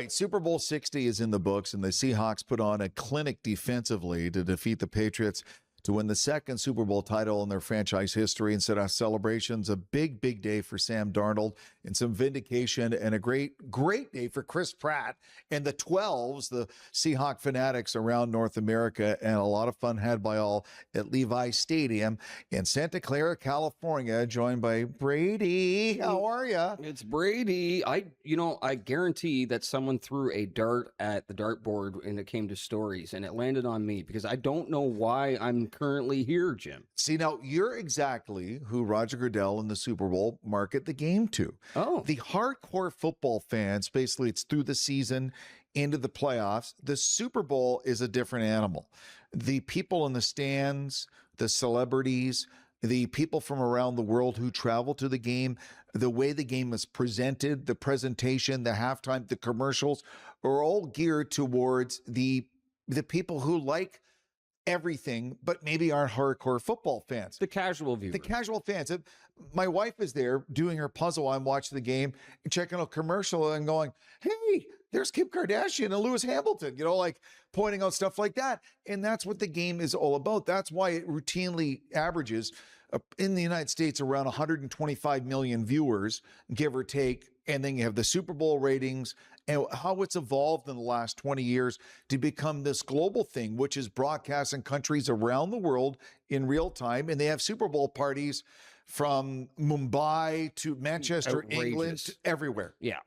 right, Super Bowl 60 is in the books, and the Seahawks put on a clinic defensively to defeat the Patriots to win the second Super Bowl title in their franchise history and set off celebrations. A big, big day for Sam Darnold and some vindication, and a great, great day for Chris Pratt and the 12s, the Seahawk fanatics around North America, and a lot of fun had by all at Levi Stadium in Santa Clara, California, joined by Brady. How are you? It's Brady. I guarantee that someone threw a dart at the dartboard when it came to stories, and it landed on me because I don't know why I'm currently here, Jim. See, now you're exactly who Roger Goodell and the Super Bowl market the game to. Oh, The hardcore football fans, basically it's through the season into the playoffs. The Super Bowl is a different animal. The people in the stands, the celebrities, the people from around the world who travel to the game, the way the game is presented, the presentation, the halftime, the commercials are all geared towards the people who like everything, but maybe aren't hardcore football fans. the casual viewer. The casual fans. My wife is there doing her puzzle. I'm watching the game and checking a commercial and going, hey, there's Kim Kardashian and Lewis Hamilton, like pointing out stuff like that. And that's what the game is all about. That's why it routinely averages in the United States around 125 million viewers, give or take. And then you have the Super Bowl ratings and how it's evolved in the last 20 years to become this global thing, which is broadcast in countries around the world in real time. And they have Super Bowl parties from Mumbai to Manchester, Outrageous. England, to everywhere. Yeah.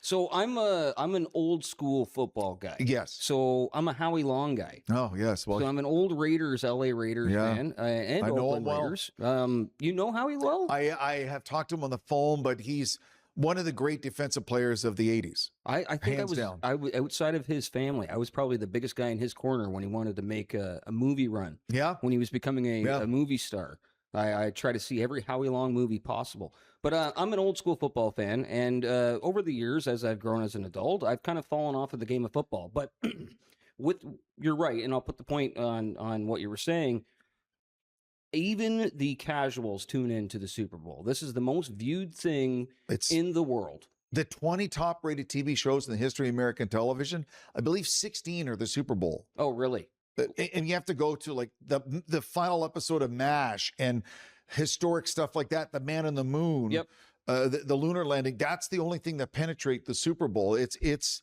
So I'm an old school football guy. Yes. So I'm a Howie Long guy. Oh, yes. Well, So I'm an old Raiders, LA Raiders Yeah. fan, and I know Oakland him well. Raiders. You know Howie well? I have talked to him on the phone, but he's one of the great defensive players of the 80s. I think Hands down. I was outside of his family. I was probably the biggest guy in his corner when he wanted to make a movie run. Yeah. When he was becoming Yeah. a movie star. I try to see every Howie Long movie possible. But I'm an old school football fan, and over the years, as I've grown as an adult, I've kind of fallen off of the game of football. But you're right, and I'll put the point on what you were saying. Even the casuals tune into the Super Bowl. This is the most viewed thing It's in the world. the 20 top rated TV shows in the history of American television. I believe 16 are the Super Bowl. Oh, really? And you have to go to like the final episode of MASH and historic stuff like that. The Man on the Moon. Yep. The lunar landing. That's the only thing that penetrate the Super Bowl. It's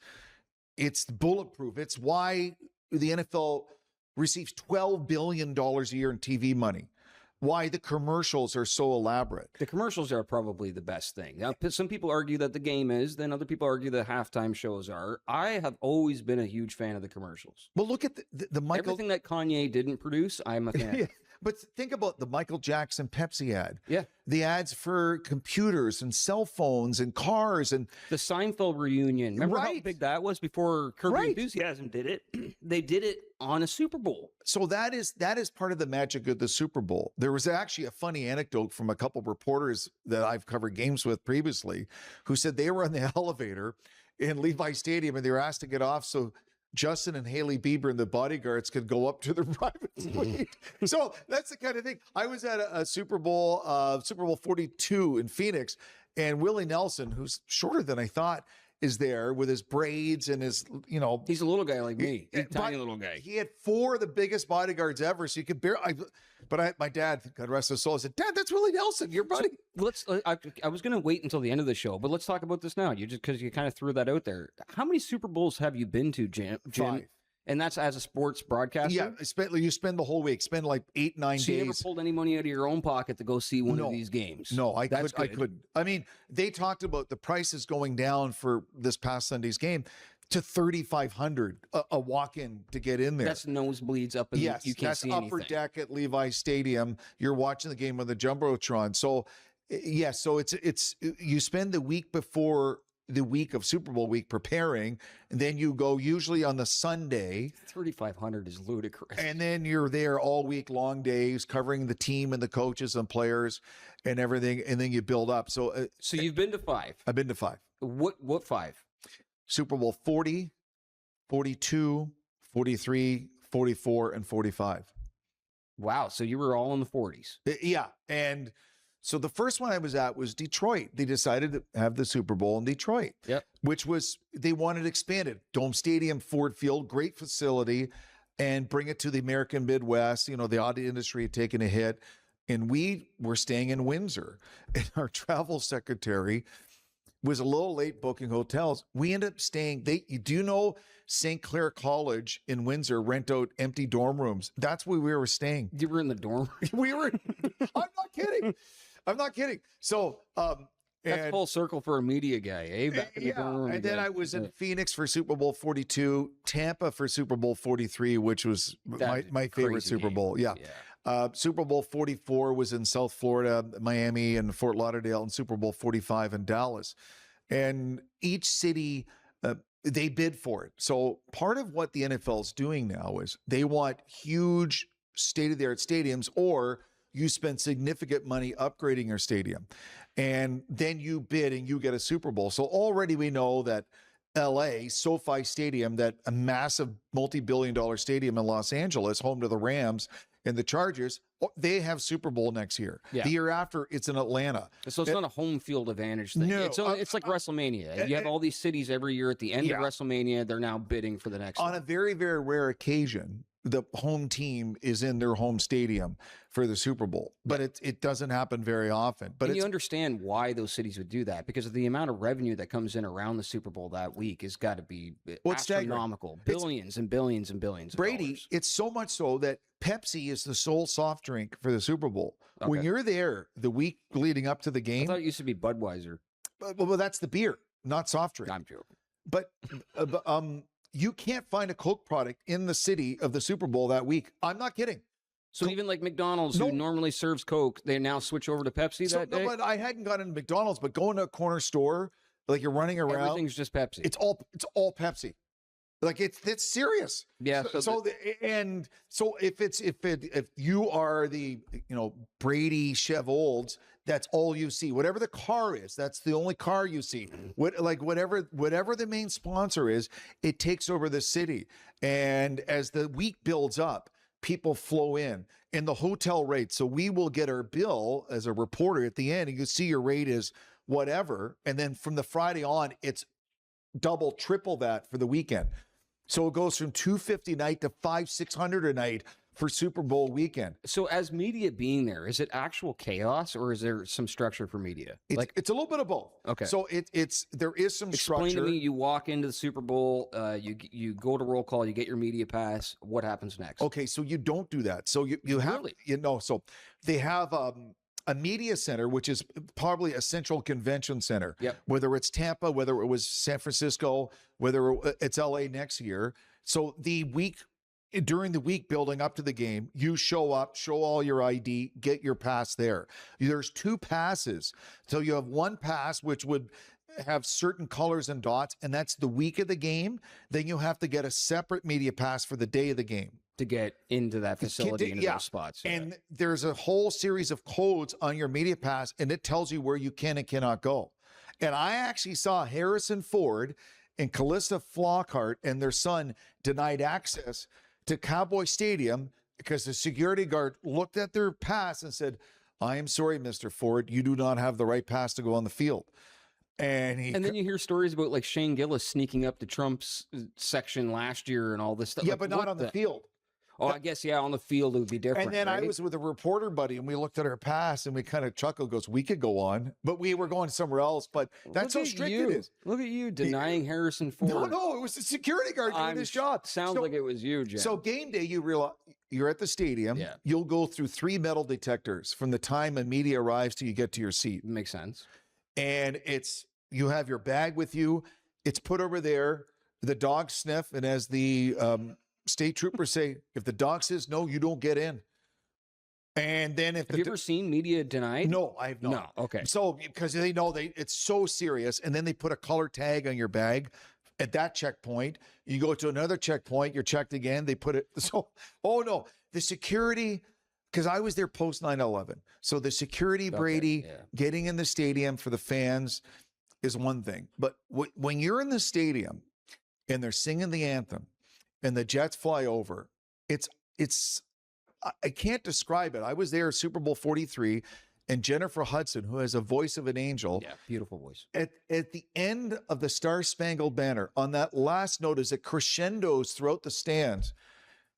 bulletproof. It's why the NFL receives $12 billion a year in TV money. Why the commercials are so elaborate. The commercials are probably the best thing. Now, some people argue that the game is, then other people argue the halftime shows are. I have always been a huge fan of the commercials. Well, look at the Michael. Everything that Kanye didn't produce, I'm a fan of. Yeah, but think about the Michael Jackson Pepsi ad. Yeah. The ads for computers and cell phones and cars and The Seinfeld reunion. Remember how Right. big that was before Curb Your Right. Enthusiasm did it? They did it on a Super Bowl. so that is part of the magic of the Super Bowl. There was actually a funny anecdote from a couple of reporters that I've covered games with previously who said they were in the elevator in Levi Stadium and they were asked to get off so Justin and Haley Bieber and the bodyguards could go up to the private suite. So that's the kind of thing. I was at a Super Bowl 42 in Phoenix, and Willie Nelson, who's shorter than I thought, is there with his braids and his, He's a little guy like me. He's a But tiny little guy. he had 4 of the biggest bodyguards ever, so you could barely. My dad, God rest his soul, said, "Dad, that's Willie Nelson, your buddy." I was going to wait until the end of the show, but let's talk about this now. Because you kind of threw that out there. How many Super Bowls have you been to, Jim? 5. And that's as a sports broadcaster? Yeah, you spend the whole week, spend like 8-9 So you never days. pulled any money out of your own pocket to go see one No. of these games? No, I That's good. couldn't. I mean, they talked about the prices going down for this past Sunday's game to $3,500 a walk-in to get in there. That's nosebleeds up, and Yes, you can't that's see upper anything. deck at Levi Stadium. You're watching the game on the Jumbotron. So, yes, so it's you spend the week before the week of Super Bowl week preparing, and then you go usually on the Sunday, 3,500 is ludicrous. and then you're there all week long days covering the team and the coaches and players and everything, and then you build up. So, So you've been to 5. I've been to 5. What 5? Super Bowl 40, 42, 43, 44, and 45. Wow. So you were all in the 40s. Yeah, and So the first one I was at was Detroit. They decided to have the Super Bowl in Detroit, Yep. which was, they wanted expanded. Dome Stadium, Ford Field, great facility, and bring it to the American Midwest. You know, the auto industry had taken a hit, and we were staying in Windsor. And our travel secretary was a little late booking hotels. We ended up staying, do you know St. Clair College in Windsor rent out empty dorm rooms? That's where we were staying. You were in the dorm. We were, I'm not kidding. I'm not kidding. So, That's full circle for a media guy, eh? Back in the dorm room and then again. I was in Phoenix for Super Bowl 42, Tampa for Super Bowl 43, which was my favorite crazy Super game. Bowl. Yeah. Super Bowl 44 was in South Florida, Miami, and Fort Lauderdale, and Super Bowl 45 in Dallas. And each city, they bid for it. So part of what the NFL is doing now is they want huge state-of-the-art stadiums, or you spend significant money upgrading your stadium, and then you bid and you get a Super Bowl. So already we know that LA, SoFi Stadium, that a massive multi-billion-dollar stadium in Los Angeles, home to the Rams and the Chargers, they have Super Bowl next year. Yeah. The year after, it's in Atlanta. So it's not a home field advantage thing. No, it's like WrestleMania. You have all these cities every year at the end of WrestleMania. They're now bidding for the next On one. a very, very rare occasion, the home team is in their home stadium for the Super Bowl, but it doesn't happen very often. But you understand why those cities would do that, because of the amount of revenue that comes in around the Super Bowl that week has got to be astronomical. Billions and billions and billions of Brady, dollars. it's so much so that Pepsi is the sole soft drink for the Super Bowl. Okay. When you're there the week leading up to the I game, thought it used to be Budweiser. well, that's the beer, not soft drink. I'm joking. But you can't find a Coke product in the city of the Super Bowl that week. I'm not kidding. So even like McDonald's, who normally serves Coke, they now switch over to Pepsi that day? No, but I hadn't gone into McDonald's, but going to a corner store, like you're running around, everything's just Pepsi. It's all Pepsi. Like it's serious. Yeah. So if you are the Brady Chevolds, that's all you see. Whatever the car is, that's the only car you see. Whatever the main sponsor is, it takes over the city. And as the week builds up, people flow in, and the hotel rate. So we will get our bill as a reporter at the end, and you see your rate is whatever, and then from the Friday on, it's double, triple that for the weekend. So it goes from $250 a night to $500-600 a night for Super Bowl weekend. So as media being there, is it actual chaos, or is there some structure for media? It's a little bit of both. Okay. So there is some structure. Explain to me, you walk into the Super Bowl, you go to roll call, you get your media pass. What happens next? Okay, so you don't do that. So you have, so they have a media center, which is probably a central convention center. Yep. Whether it's Tampa, whether it was San Francisco, whether it's LA next year. So during the week building up to the game, you show up, show all your ID, get your pass there. There's 2 passes. So you have one pass, which would have certain colors and dots, and that's the week of the game. Then you have to get a separate media pass for the day of the game to get into that facility, into those spots. Yeah. And there's a whole series of codes on your media pass, and it tells you where you can and cannot go. And I actually saw Harrison Ford and Callista Flockhart and their son denied access to Cowboy Stadium because the security guard looked at their pass and said, "I am sorry, Mr. Ford, you do not have the right pass to go on the field." And then you hear stories about like Shane Gillis sneaking up to Trump's section last year and all this stuff. Yeah, like, but not on the field. Oh, I guess, on the field it would be different. And then right? I was with a reporter buddy, and we looked at our pass, and we kind of chuckled, goes, "We could go on," but we were going somewhere else. But that's how strict it is. Look at you denying Harrison Ford. No, it was the security guard doing his job. Sounds like it was you, Jim. So game day, you realize you're at the stadium. Yeah. You'll go through 3 metal detectors from the time a media arrives till you get to your seat. Makes sense. And you have your bag with you. It's put over there. The dogs sniff, and as the state troopers say, if the dog says no, you don't get in. And then if have you ever seen media denied? No, I have not. No, okay. So because they know it's so serious, and then they put a color tag on your bag. At that checkpoint, you go to another checkpoint, you're checked again. They put it the security, because I was there post 9/11. So the security, Brady, getting in the stadium for the fans is one thing. But when you're in the stadium and they're singing the anthem and the jets fly over, I can't describe it. I was there Super Bowl 43. and Jennifer Hudson, who has a voice of an angel. Yeah, beautiful voice. At the end of the Star Spangled Banner, on that last note, as it crescendos throughout the stands,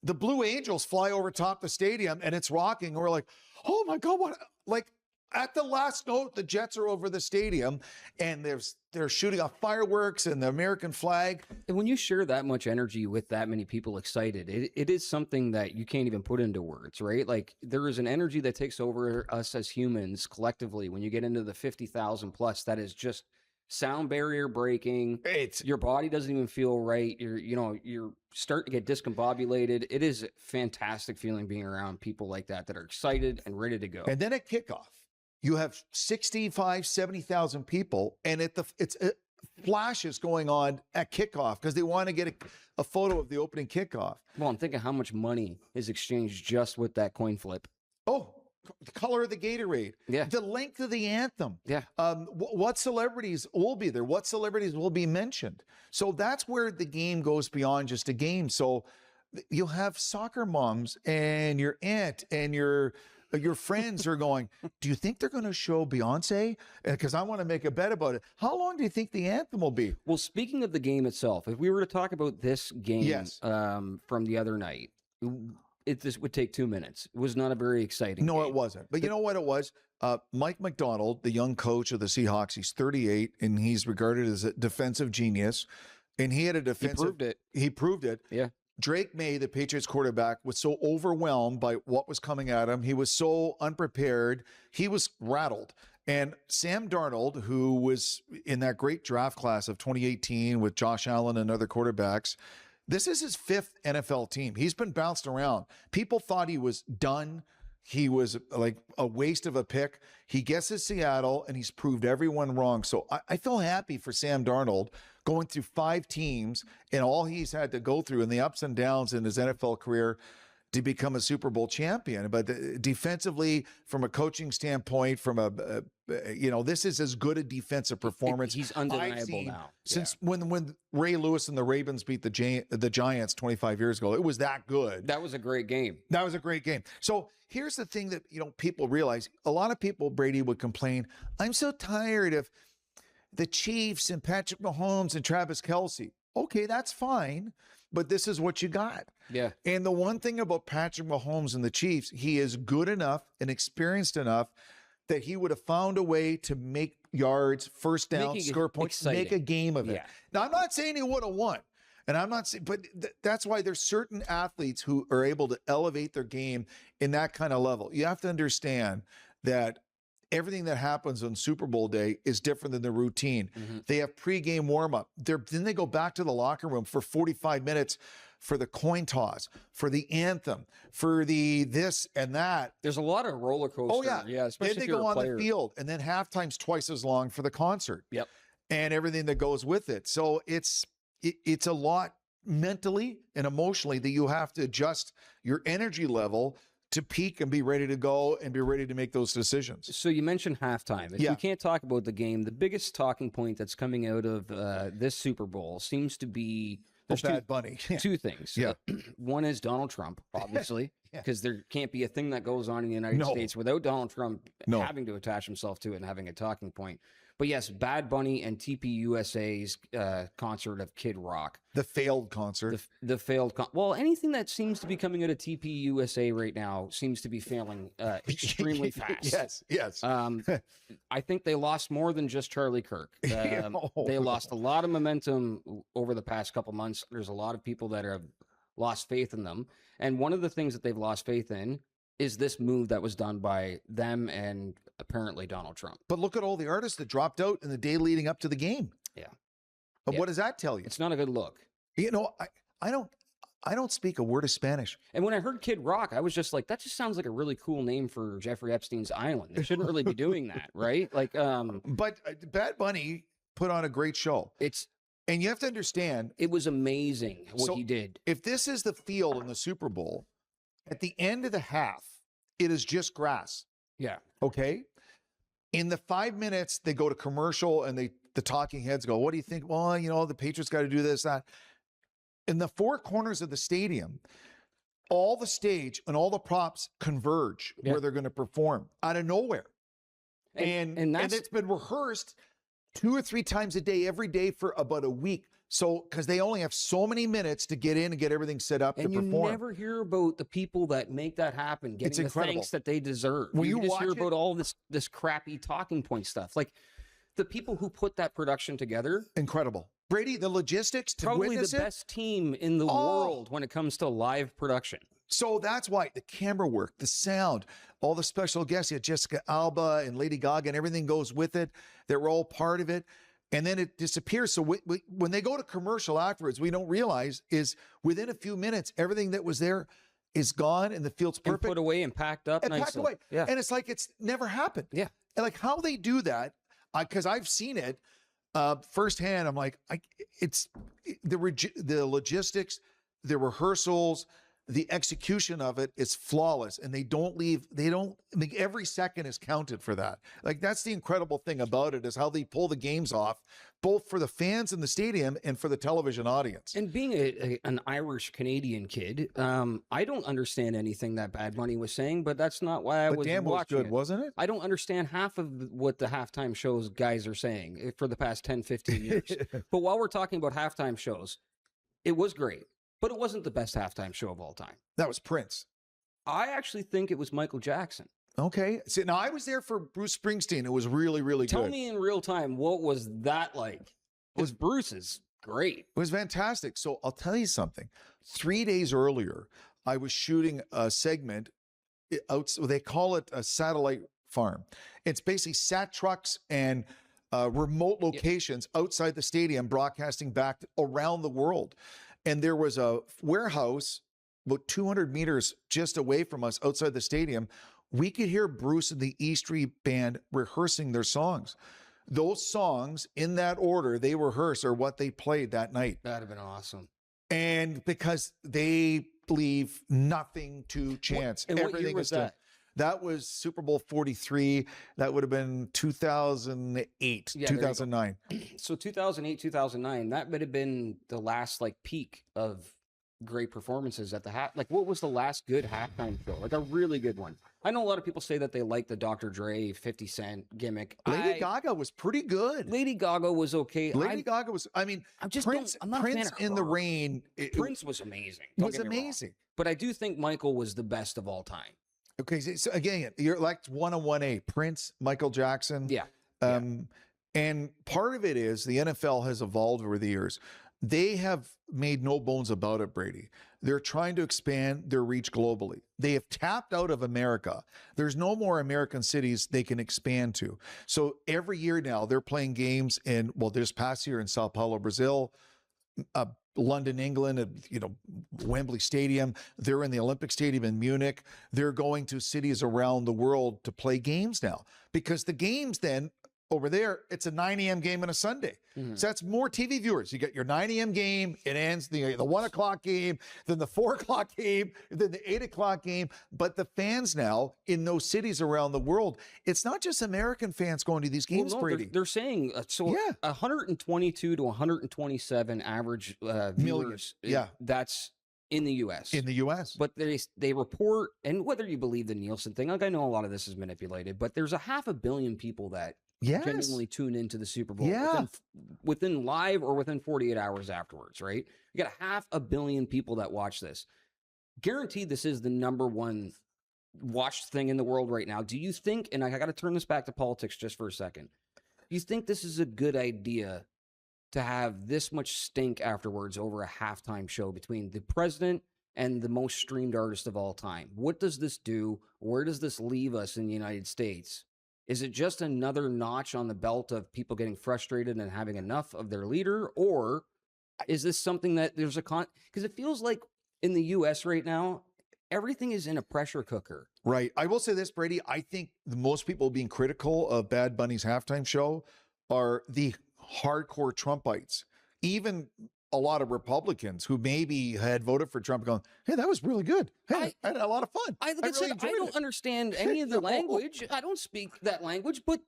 the Blue Angels fly over top the stadium and it's rocking. And we're like, oh my God, what? Like at the last note, the Jets are over the stadium and they're shooting off fireworks and the American flag. And when you share that much energy with that many people excited, it is something that you can't even put into words, right? Like there is an energy that takes over us as humans collectively when you get into the 50,000 plus. That is just sound barrier breaking. Your body doesn't even feel right. You're starting to get discombobulated. It is a fantastic feeling being around people like that are excited and ready to go. And then at kickoff, you have 65, 70,000 people, and it's flashes going on at kickoff because they want to get a photo of the opening kickoff. Well, I'm thinking how much money is exchanged just with that coin flip. Oh, the color of the Gatorade. Yeah. The length of the anthem. Yeah. What celebrities will be there? What celebrities will be mentioned? So that's where the game goes beyond just a game. So you'll have soccer moms and your aunt and your friends are going, do you think they're going to show Beyonce? Because I want to make a bet about it. How long do you think the anthem will be? Well, speaking of the game itself, if we were to talk about this game Yes. From the other night, this would take 2 minutes. It was not a very exciting game. It wasn't. But you know what it was? Mike McDonald, the young coach of the Seahawks, he's 38, and he's regarded as a defensive genius. And he had a defensive... He proved it. He proved it. Yeah. Drake May, the Patriots quarterback, was so overwhelmed by what was coming at him. He was so unprepared. He was rattled. And Sam Darnold, who was in that great draft class of 2018 with Josh Allen and other quarterbacks, this is his 5th NFL team. He's been bounced around. People thought he was done. He was like a waste of a pick. He gets to Seattle, and he's proved everyone wrong. So I feel happy for Sam Darnold going through 5 teams and all he's had to go through and the ups and downs in his NFL career to become a Super Bowl champion. But defensively, from a coaching standpoint, from this is as good a defensive performance he's undeniable now. Since when Ray Lewis and the Ravens beat the Giants 25 years ago. It was that good. That was a great game. That was a great game. So here's the thing that people realize. A lot of people, Brady, would complain, I'm so tired of the Chiefs and Patrick Mahomes and Travis Kelce. Okay, that's fine, but this is what you got. Yeah. And the one thing about Patrick Mahomes and the Chiefs, he is good enough and experienced enough that he would have found a way to make yards, first down, score points, make a game of it. Yeah. Now, I'm not saying he would have won. And I'm not saying, but that's why there's certain athletes who are able to elevate their game in that kind of level. You have to understand that everything that happens on Super Bowl day is different than the routine. Mm-hmm. They have pregame warm-up. Then they go back to the locker room for 45 minutes for the coin toss, for the anthem, for the this and that. There's a lot of roller coaster. Oh, yeah. Yeah, especially then they if you're go a on player. the field, and then halftime's twice as long for the concert. Yep. And everything that goes with it. So it's a lot mentally and emotionally that you have to adjust your energy level to peak and be ready to go and be ready to make those decisions. So you mentioned halftime. If we can't talk about the game, the biggest talking point that's coming out of this Super Bowl seems to be Bad Bunny. Two things. Yeah. One is Donald Trump, obviously, because there can't be a thing that goes on in the United States without Donald Trump having to attach himself to it and having a talking point. But yes, Bad Bunny and TPUSA's concert of Kid Rock. The failed concert. The failed well, anything that seems to be coming out of TPUSA right now seems to be failing extremely fast. Yes. I think they lost more than just Charlie Kirk. They lost a lot of momentum over the past couple months. There's a lot of people that have lost faith in them. And one of the things that they've lost faith in is this move that was done by them and apparently Donald Trump. But look at all the artists that dropped out in the day leading up to the game. Yeah. But what does that tell you? It's not a good look. I don't speak a word of Spanish. And when I heard Kid Rock, I was just like, that just sounds like a really cool name for Jeffrey Epstein's island. They shouldn't really be doing that, right? Like, but Bad Bunny put on a great show. And you have to understand, it was amazing what he did. If this is the field in the Super Bowl, at the end of the half, it is just grass. Yeah. Okay. In the 5 minutes, they go to commercial and the talking heads go, what do you think? Well, the Patriots got to do this, that. In the 4 corners of the stadium, all the stage and all the props converge where they're going to perform out of nowhere. And it's been rehearsed 2 or 3 times a day, every day for about a week. So, because they only have so many minutes to get in and get everything set up to perform. And you never hear about the people that make that happen, getting the thanks that they deserve. You just hear about all this crappy talking point stuff. Like the people who put that production together. Incredible. Brady, the logistics to probably witness the best team in the world when it comes to live production. So that's why the camera work, the sound, all the special guests, you had Jessica Alba and Lady Gaga, and everything goes with it. They're all part of it. And then it disappears. So when they go to commercial afterwards, we don't realize is within a few minutes, everything that was there is gone and the field's perfect. And put away and packed up nicely. Packed away. Yeah. And it's like it's never happened. Yeah. And like how they do that, because I've seen it firsthand. I'm like, it's the logistics, the rehearsals, the execution of it is flawless, and they don't every second is counted for that. Like that's the incredible thing about it is how they pull the games off, both for the fans in the stadium and for the television audience. And being an Irish Canadian kid, I don't understand anything that Bad Bunny was saying, but that's not why I was watching. Was good, wasn't it? I don't understand half of what the halftime shows guys are saying for the past 10, 15 years. But while we're talking about halftime shows, it was great. But it wasn't the best halftime show of all time. That was Prince. I actually think it was Michael Jackson. Okay. See, now I was there for Bruce Springsteen. It was really, really good. Tell me in real time, what was that like? Because Bruce is great. It was fantastic. So I'll tell you something. 3 days earlier, I was shooting a segment out. They call it a satellite farm. It's basically sat trucks and remote locations outside the stadium broadcasting back around the world. And there was a warehouse about 200 meters just away from us outside the stadium. We could hear Bruce and the E Street Band rehearsing their songs. Those songs, in that order they rehearse, are what they played that night. That'd have been awesome. And because they leave nothing to chance. And what year was that? That was Super Bowl 43. That would have been 2008, 2009. So 2008, 2009, that would have been the last like peak of great performances at the like what was the last good halftime show? Like a really good one. I know a lot of people say that they like the Dr. Dre 50 Cent gimmick. Lady Gaga was pretty good. Lady Gaga was okay. Lady Gaga was, I mean, I'm not Prince in the Rain. Prince was amazing. Was amazing. But I do think Michael was the best of all time. Okay, so again, you're like 101A, Prince, Michael Jackson. Yeah. And part of it is the NFL has evolved over the years. They have made no bones about it, Brady. They're trying to expand their reach globally. They have tapped out of America. There's no more American cities they can expand to. So every year now they're playing games in, well, this past year in Sao Paulo, Brazil, London, England, Wembley Stadium. They're in the Olympic Stadium in Munich. They're going to cities around the world to play games now because the games then over there, it's a 9 a.m. game on a Sunday. Mm-hmm. So that's more TV viewers. You get your 9 a.m. game. It ends the 1 o'clock game, then the 4 o'clock game, then the 8 o'clock game. But the fans now in those cities around the world, it's not just American fans going to these games, Brady. They're saying 122 to 127 average viewers. That's in the U.S. In the U.S. But they report, and whether you believe the Nielsen thing, like I know a lot of this is manipulated, but there's 500 million people that genuinely tune into the Super Bowl within live or within 48 hours afterwards, right? You got 500 million people that watch this. Guaranteed this is the number one watched thing in the world right now. Do you think, and I got to turn this back to politics just for a second, do you think this is a good idea to have this much stink afterwards over a halftime show between the president and the most streamed artist of all time? What does this do? Where does this leave us in the United States? Is it just another notch on the belt of people getting frustrated and having enough of their leader? Or is this something that there's because it feels like in the U.S. right now, everything is in a pressure cooker. Right. I will say this, Brady. I think the most people being critical of Bad Bunny's halftime show are the hardcore Trumpites. Even a lot of Republicans who maybe had voted for Trump going, hey, that was really good. Hey, I had a lot of fun. I don't understand any of the language. I don't speak that language, but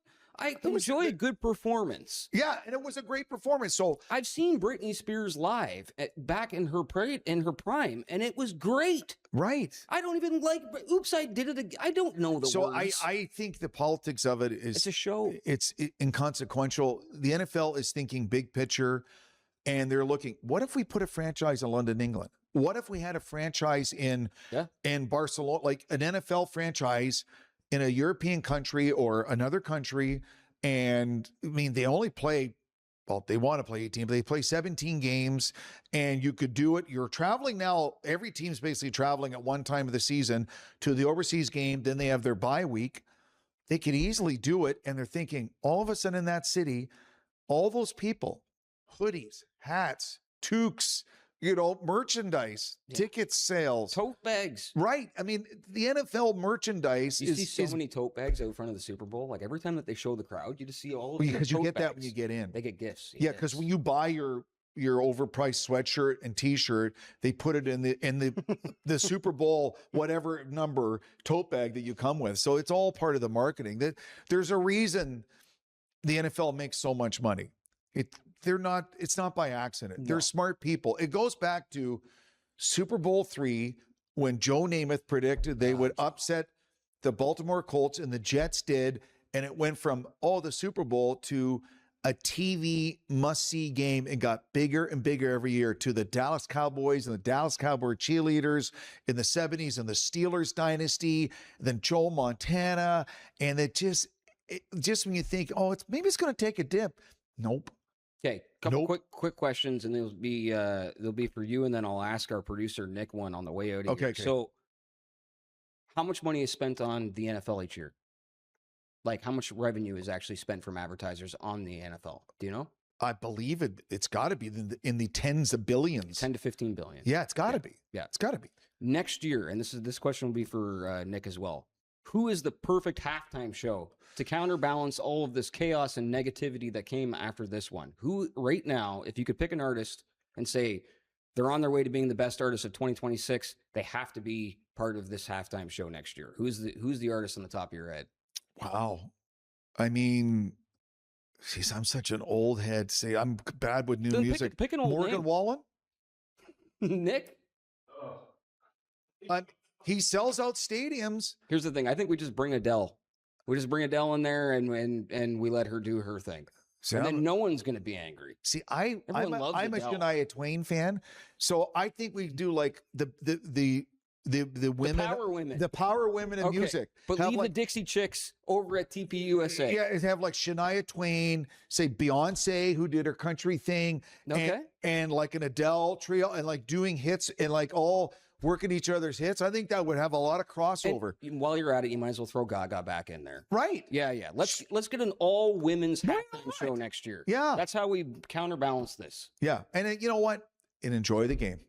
I enjoy a good performance. Yeah, and it was a great performance. So I've seen Britney Spears live back in her prime, and it was great. right. I don't even like. Oops, I did it again. I don't know the So words. I think the politics of it is It's a show. It's inconsequential. The NFL is thinking big picture, and they're looking. What if we put a franchise in London, England? What if we had a franchise in Barcelona, like an NFL franchise in a European country or another country? And I mean, they only play. Well, they want to play 18, but they play 17 games, and you could do it. You're traveling now. Every team's basically traveling at one time of the season to the overseas game. Then they have their bye week. They could easily do it. And they're thinking all of a sudden in that city, all those people, hoodies, hats, toques, merchandise, ticket sales, Tote bags. right? I mean, the NFL merchandise You see so many tote bags out front of the Super Bowl. Like every time that they show the crowd, you just see all of them. because you get that when you get in. They get gifts. Yeah, because when you buy your overpriced sweatshirt and T-shirt, they put it in the Super Bowl whatever number tote bag that you come with. So it's all part of the marketing. That there's a reason the NFL makes so much money. It's not by accident. No. They're smart people. It goes back to Super Bowl III when Joe Namath predicted they would upset the Baltimore Colts, and the Jets did, and it went from the Super Bowl to a TV must-see game and got bigger and bigger every year, to the Dallas Cowboys and the Dallas Cowboy cheerleaders in the 70s and the Steelers dynasty, then Joe Montana, and it just when you think, maybe it's going to take a dip. Nope. Okay, couple quick questions, and they'll be for you, and then I'll ask our producer Nick one on the way out. Okay. So, how much money is spent on the NFL each year? Like, how much revenue is actually spent from advertisers on the NFL? Do you know? I believe it's got to be in the tens of billions. 10 to 15 billion. Yeah, it's got to be. Yeah, it's got to be. Next year, and this question will be for Nick as well. Who is the perfect halftime show to counterbalance all of this chaos and negativity that came after this one? Who, right now, if you could pick an artist and say they're on their way to being the best artist of 2026, they have to be part of this halftime show next year. Who's the artist on the top of your head? Wow. I mean, geez, I'm such an old head. Say I'm bad with new music. Pick an old Morgan name. Wallen? Nick? He sells out stadiums. Here's the thing. I think we just bring Adele. We just bring Adele in there and we let her do her thing. See, and then no one's going to be angry. See, I'm a Adele. Shania Twain fan, so I think we do like the women, the power women in music. But leave the Dixie Chicks over at TPUSA. Yeah, have like Shania Twain, say Beyonce, who did her country thing, and like an Adele trio, and like doing hits and like all working each other's hits. I think that would have a lot of crossover. And while you're at it, you might as well throw Gaga back in there. Right. Yeah. Let's get an all women's halftime show next year. Yeah. That's how we counterbalance this. Yeah. And you know what? And enjoy the game.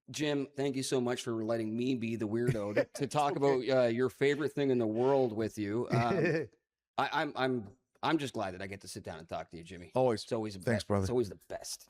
Jim, thank you so much for letting me be the weirdo to talk about your favorite thing in the world with you. I'm just glad that I get to sit down and talk to you, Jimmy. Always. It's always Thanks, brother. It's always the best.